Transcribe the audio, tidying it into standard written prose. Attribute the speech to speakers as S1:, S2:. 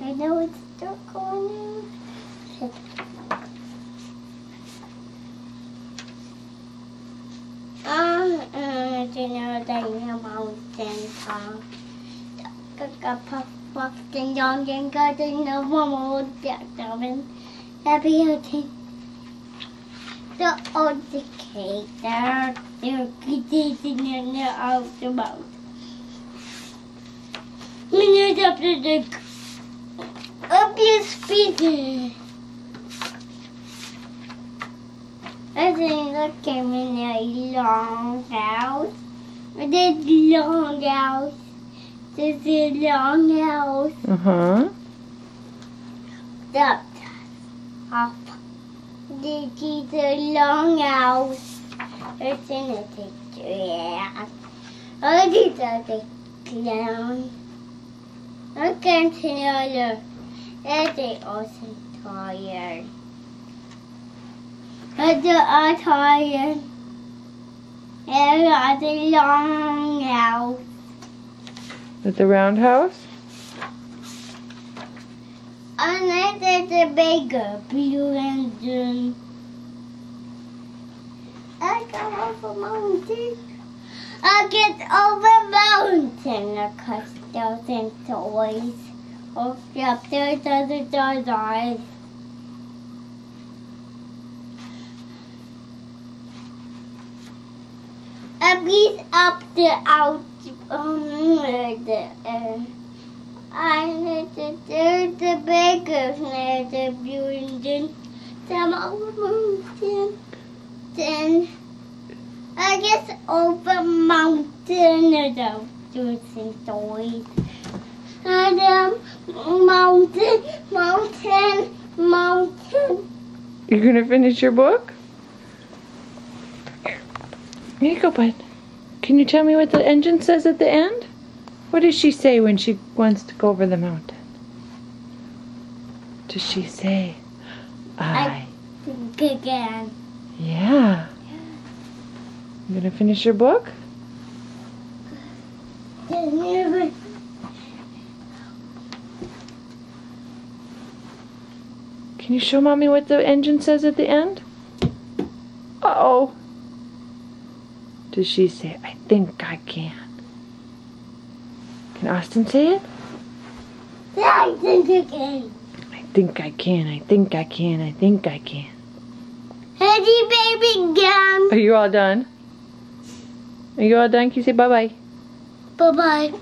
S1: I know it's dark on you. Do you know that in the mountain top? Puff and young and got in the woman that happy hunting. The old cake there, they're getting in the out the mouth. When you're up to the up your speaker. I think that came in a long house. This long house. This is a long house. That up. This is a long house. It's in a picture. I did a clown. I can't hear. It's also tired. I'm tired. It's a long house.
S2: At the roundhouse?
S1: And it's a bigger blue engine. I go over mountain. I get over mountain because there's and toys. Oh, yep, there's other eyes. He's up the out and there's the bigger there's the blue engine. Some over mountain. Then I guess over mountain there's some toys. And mountain.
S2: You're gonna finish your book? Here you go, bud. Can you tell me what the engine says at the end? What does she say when she wants to go over the mountain? Does she say, I
S1: think again.
S2: Yeah. You gonna finish your book? Can you show Mommy what the engine says at the end? Uh-oh. Does she say, I think I can? Can Austin say it?
S1: I think I can.
S2: I think I can, I think I can, I think I can.
S1: Hey, baby, gum.
S2: Are you all done? Are you all done? Can you say bye-bye?
S1: Bye-bye.